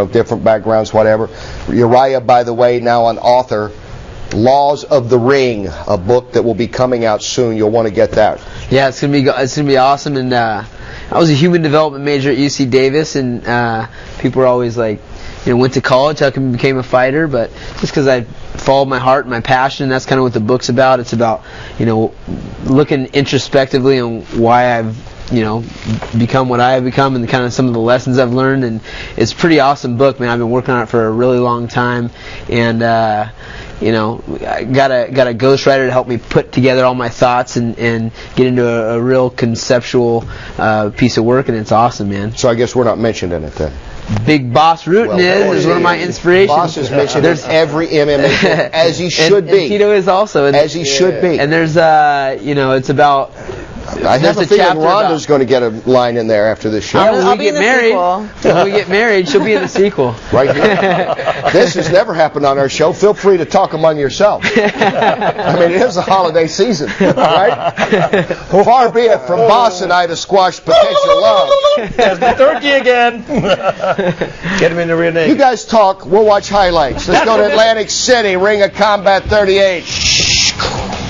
different backgrounds, whatever. Uriah, by the way, now an author. Laws of the Ring, a book that will be coming out soon. You'll want to get that. Yeah, it's gonna be awesome. And I was a human development major at UC Davis, and people were always like, went to college, how come you became a fighter? But just because I followed my heart and my passion, and that's kind of what the book's about. It's about, looking introspectively on why I've, become what I have become, and kind of some of the lessons I've learned. And it's a pretty awesome book, man. I've been working on it for a really long time, and I got a ghostwriter to help me put together all my thoughts and get into a real conceptual piece of work, and it's awesome, man. So I guess we're not mentioned in it then. Big Boss Rutan is one of my inspirations. Boss is mentioned in every MMA book, as he should be. And Tito is also. As he should be. And there's, it's about... I have a feeling Rhonda's going to get a line in there after this show. When we get married, she'll be in the sequel. Right here. This has never happened on our show. Feel free to talk among yourselves. I mean, it is the holiday season, right? Far be it from Boss and I to squash potential love. There's the turkey again. Get him in the rear naked. You guys talk. We'll watch highlights. Let's go to Atlantic City. Ring of Combat 38.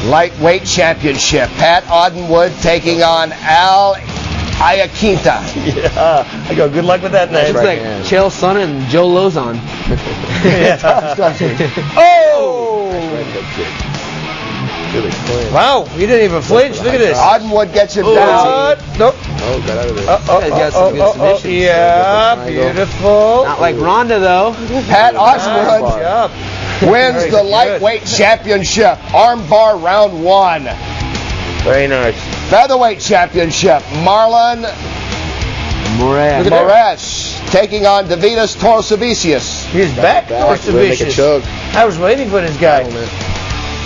Lightweight Championship. Pat Audenwood taking on Al Iaquinta. Yeah, I go. Good luck with that name. Looks like Chael Sonnen and Joe Lozon. Oh! Wow, he didn't even flinch. Look at this. Audenwood gets him down. Nope. Oh, got out of there. Got some good submissions. Yeah, beautiful. Not like Ronda, though. Pat Audenwood wins the lightweight championship. Armbar round 1. Very nice. Featherweight championship. Marlon Moraes taking on Davidas Torosavicius. He's back. Torosavicius. I was waiting for this guy.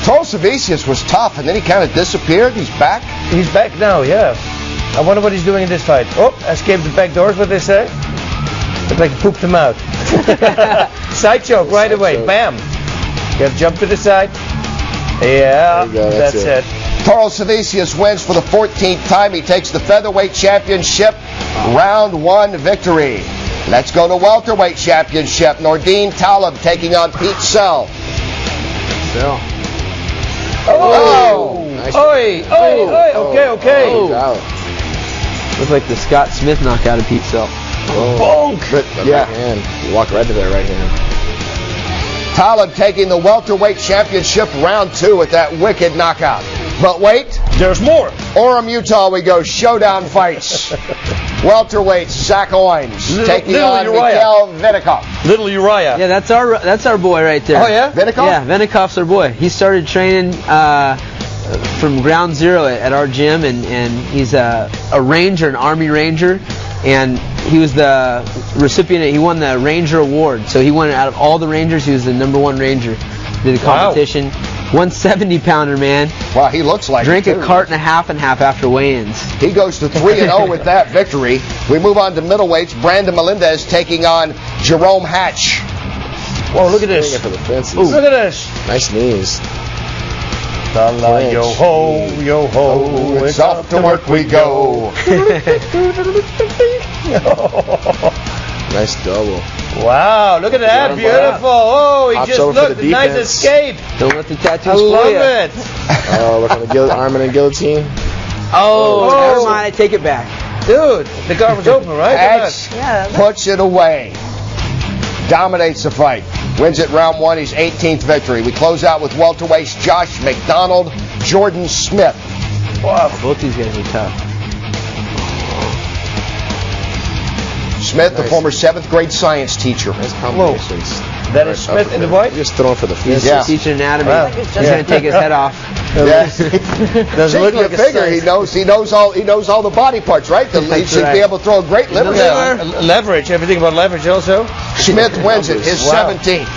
Torosavicius was tough, and then he kind of disappeared. He's back. He's back now, yeah. I wonder what he's doing in this fight. Oh, escaped the back doors, what they say. Looked like he pooped him out. Side choke right away. Choke. Bam. Got to jump to the side. Yeah, that's it. Torosavicius wins for the 14th time. He takes the featherweight championship. Round 1 victory. Let's go to welterweight championship. Nordine Taleb taking on Pete Sell. Oh! Nice. Oi! Okay. Oh. Looked like the Scott Smith knockout of Pete Sell. Oh. Bonk! Yeah. Right hand. You walk right to that right hand. Taleb taking the welterweight championship round 2 with that wicked knockout. But wait, there's more. Orem, Utah we go. Showdown fights. Welterweight Zach Owens taking on Mikhail Venikov. Little Uriah. Yeah, that's our boy right there. Oh yeah? Venikov? Yeah, Venikov's our boy. He started training from ground zero at our gym, and he's a ranger, an Army Ranger, and he was the recipient. He won the Ranger Award, so he won out of all the Rangers. He was the #1 Ranger. Did the competition. 170-pounder, man. Wow, he looks like Drink a cart and a half after weigh-ins. He goes to 3-0 with that victory. We move on to middleweights. Brandon Melendez taking on Jerome Hatch. Whoa, look at this. For the fences. Look at this. Nice knees. Yo ho, yo ho. It's off to work we go. Nice double. Wow, look at that. Beautiful. Oh, he Hops just over for looked. the Nice defense. escape. Don't let the tattoos I fool love you. it. Oh, look on the arm and a guillotine. Oh, never mind. I take it back. Dude, the guard was open, right? Hatch puts it away. Dominates the fight. Wins it round 1. His 18th victory. We close out with welterweights Josh McDonald, Jordan Smith. Wow, both these guys are tough. Smith, the former 7th grade science teacher. Nice combinations. That is Smith in the white? Just throwing for the fence. Yeah. Teaching anatomy. Wow. He's going to take his head off. Does it look like a figure? size? He knows all the body parts, right? He should be able to throw a great liver. Yeah. Leverage, everything about leverage also. Smith wins it, his Wow. 17th.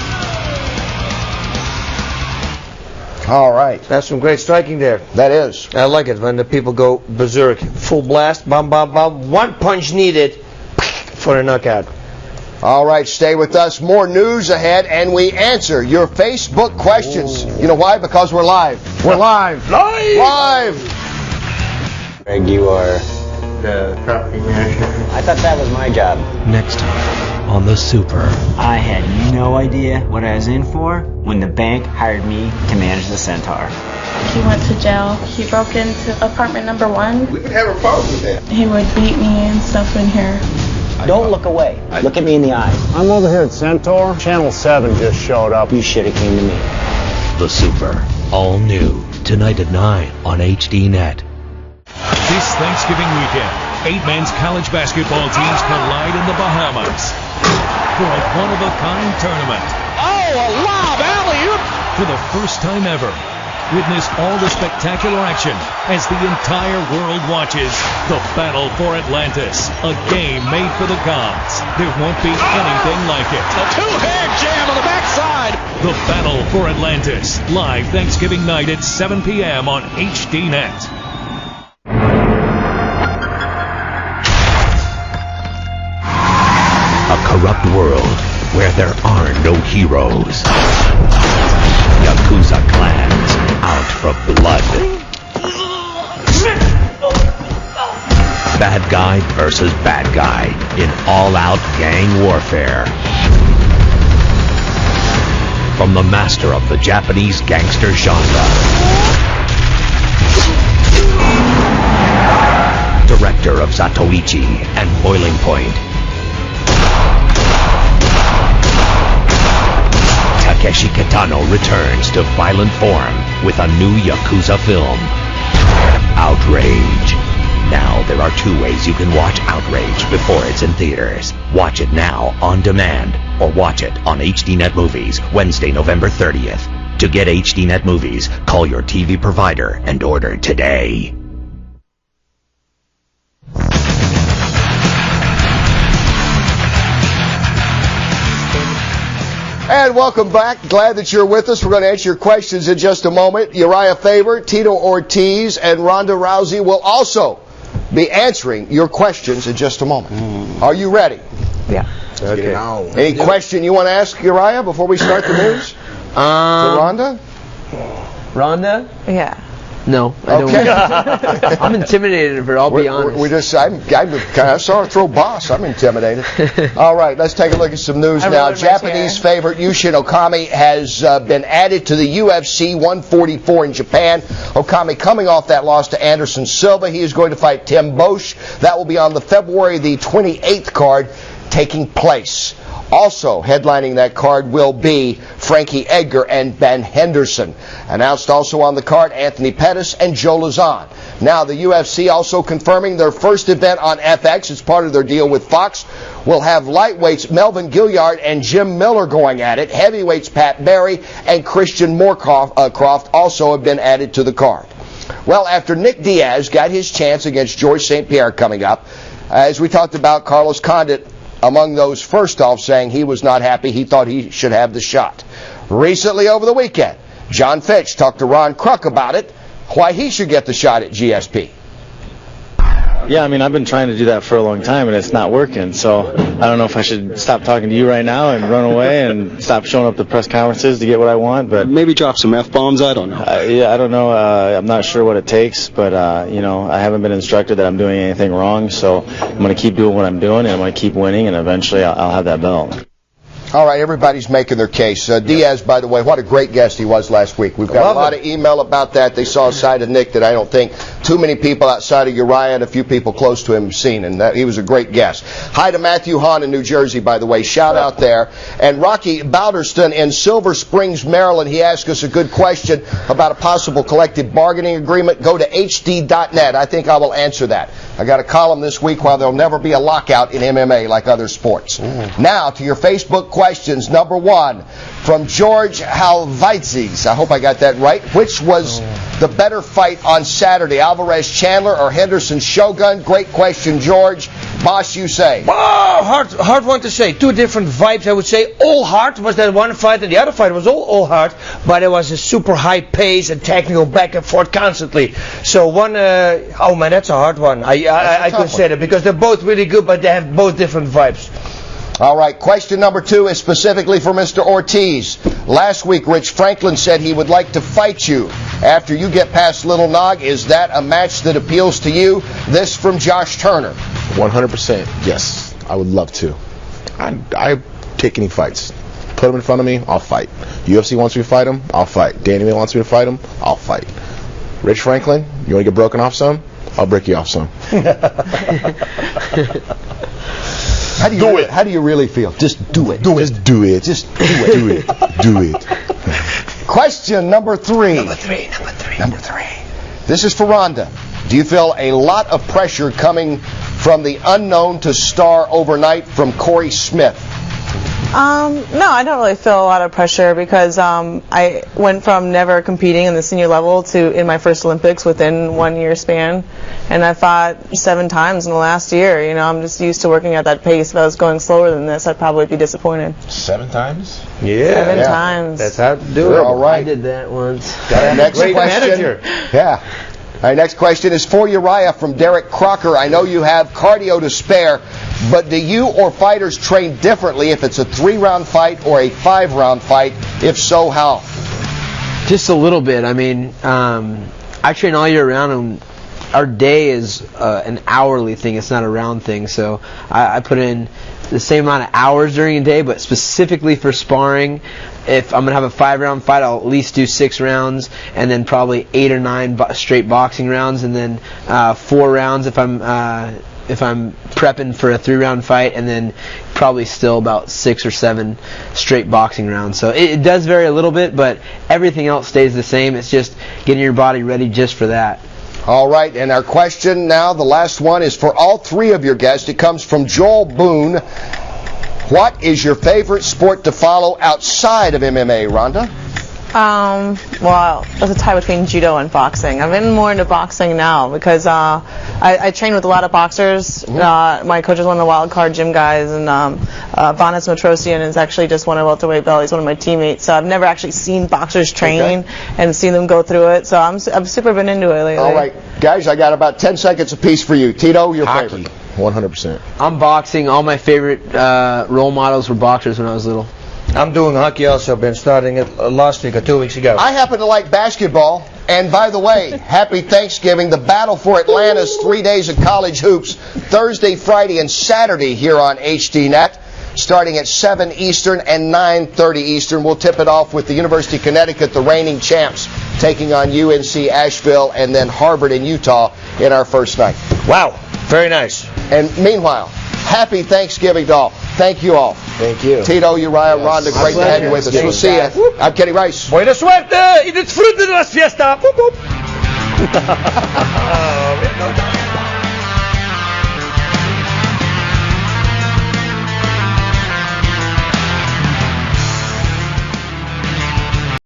All right, That's some great striking there. that is. I like it when the people go berserk. Full blast, bam, bam, bam. One punch needed for a knockout. All right, stay with us. More news ahead, and we answer your Facebook questions. You know why? Because we're live. We're live. Live! Greg, you are The property manager. I thought that was my job. Next time. on the Super. I had no idea what I was in for when the bank hired me to manage the Centaur. He went to jail. He broke into apartment number 1. We could have a problem with that. He would beat me and stuff in here. Don't look away. Look at me in the eyes. I'm over here at Centaur. Channel 7 just showed up. You should have came to me. The Super, all new, tonight at 9 on HDNet. This Thanksgiving weekend, 8 men's college basketball teams collide in the Bahamas for a one-of-a-kind tournament. Oh, a lob alley-oop! For the first time ever, witness all the spectacular action as the entire world watches the Battle for Atlantis, a game made for the gods. There won't be anything like it. A two-hand jam on the backside. The Battle for Atlantis, live Thanksgiving night at 7 p.m. on HDNet. A corrupt world where there are no heroes. Yakuza clans out for blood. Bad guy versus bad guy in all-out gang warfare. From the master of the Japanese gangster genre. Director of Zatoichi and Boiling Point. Takeshi Kitano returns to violent form with a new Yakuza film, Outrage. Now there are 2 ways you can watch Outrage before it's in theaters. Watch it now on demand or watch it on HDNet Movies Wednesday, November 30th. To get HDNet Movies, call your TV provider and order today. And welcome back. Glad that you're with us. We're going to answer your questions in just a moment. Uriah Faber, Tito Ortiz, and Ronda Rousey will also be answering your questions in just a moment. Are you ready? Yeah. Okay. Any question you want to ask Uriah before we start the news? To Rhonda? Rhonda? Yeah. No, I don't. Okay. I'm intimidated of her, I'll be honest. I saw her throw boss. I'm intimidated. All right, let's take a look at some news now. Japanese favorite Yushin Okami has been added to the UFC 144 in Japan. Okami coming off that loss to Anderson Silva. He is going to fight Tim Bosch. That will be on the February the 28th card taking place. Also headlining that card will be Frankie Edgar and Ben Henderson. Announced also on the card, Anthony Pettis and Joe Lazan. Now the UFC also confirming their first event on FX. It's part of their deal with Fox. Will have lightweights Melvin Gilliard and Jim Miller going at it. Heavyweights Pat Barry and Christian Moorcroft also have been added to the card. Well, after Nick Diaz got his chance against George St. Pierre coming up, as we talked about, Carlos Condit among those first off saying he was not happy. He thought he should have the shot. Recently over the weekend, John Fitch talked to Ron Kruk about it, why he should get the shot at GSP. Yeah, I mean, I've been trying to do that for a long time, and it's not working. So I don't know if I should stop talking to you right now and run away and stop showing up to press conferences to get what I want. But maybe drop some F-bombs. I don't know. Yeah, I don't know. I'm not sure what it takes, but I haven't been instructed that I'm doing anything wrong. So I'm going to keep doing what I'm doing, and I'm going to keep winning, and eventually I'll have that belt. All right, everybody's making their case. Diaz, by the way, what a great guest he was last week. We've got a lot of email about that. They saw a side of Nick that I don't think too many people outside of Uriah and a few people close to him have seen, and he was a great guest. Hi to Matthew Hahn in New Jersey, by the way. Shout out there. And Rocky Balderston in Silver Springs, Maryland, he asked us a good question about a possible collective bargaining agreement. Go to hd.net. I think I will answer that. I got a column this week while there'll never be a lockout in MMA like other sports. Now to your Facebook questions. Number one, from George Halvaitzes. I hope I got that right. Which was the better fight on Saturday, Alvarez Chandler or Henderson Shogun? Great question, George. Boss, you say. Oh, hard one to say. Two different vibes, I would say. All hard was that one fight, and the other fight was all hard, but it was a super high pace and technical back and forth constantly. So one, oh man, that's a hard one. I could say that because they're both really good, but they have both different vibes. All right, question number two is specifically for Mr. Ortiz. Last week, Rich Franklin said he would like to fight you after you get past Little Nog. Is that a match that appeals to you? This from Josh Turner. 100%, yes. I would love to. I take any fights. Put them in front of me, I'll fight. UFC wants me to fight him, I'll fight. Danny May wants me to fight him, I'll fight. Rich Franklin, you want to get broken off some? I'll break you off some. How do you really feel? Just do it. Just do it. Just do it. Do it. Question number 3. Number three. This is for Rhonda. Do you feel a lot of pressure coming from the unknown to star overnight from Corey Smith? No, I don't really feel a lot of pressure because I went from never competing in the senior level to in my first Olympics within 1 year span, and I fought 7 times in the last year. You know, I'm just used to working at that pace. If I was going slower than this, I'd probably be disappointed. 7 times? Yeah. 7 times. That's how to do it. All right. I did that once. Next Great question. manager. Yeah. All right, next question is for Uriah from Derek Crocker. I know you have cardio to spare, but do you or fighters train differently if it's a 3-round fight or a 5-round fight? If so, how? Just a little bit. I mean, I train all year round, and our day is an hourly thing. It's not a round thing. So I put in the same amount of hours during a day, but specifically for sparring, if I'm going to have a 5-round fight, I'll at least do 6 rounds, and then probably 8 or 9 straight boxing rounds, and then 4 rounds if I'm prepping for a 3-round fight, and then probably still about 6 or 7 straight boxing rounds. So it does vary a little bit, but everything else stays the same. It's just getting your body ready just for that. All right, and our question now, the last one, is for all 3 of your guests. It comes from Joel Boone. What is your favorite sport to follow outside of MMA, Rhonda? Well, there's a tie between judo and boxing. I'm in more into boxing now because I train with a lot of boxers. My coach is one of the wild card gym guys, and Vanas Matrosian is actually just won a welterweight belt. He's one of my teammates. So I've never actually seen boxers train and seen them go through it. So I've super been into it lately. All right, guys, I got about 10 seconds apiece for you. Tito, your favorite? 100%. I'm boxing. All my favorite role models were boxers when I was little. I'm doing hockey also. Been starting it last week or 2 weeks ago. I happen to like basketball. And by the way, happy Thanksgiving. The Battle for Atlanta's 3 days of college hoops, Thursday, Friday, and Saturday here on HDNet, starting at 7 Eastern and 9:30 Eastern. We'll tip it off with the University of Connecticut, the reigning champs, taking on UNC Asheville, and then Harvard and Utah in our first night. Wow, very nice. And meanwhile, happy Thanksgiving to all. Thank you all. Thank you. Tito, Uriah, Rhonda, great to have you with us. We'll see you. I'm Kenny Rice. Buena suerte y disfruten de las fiestas.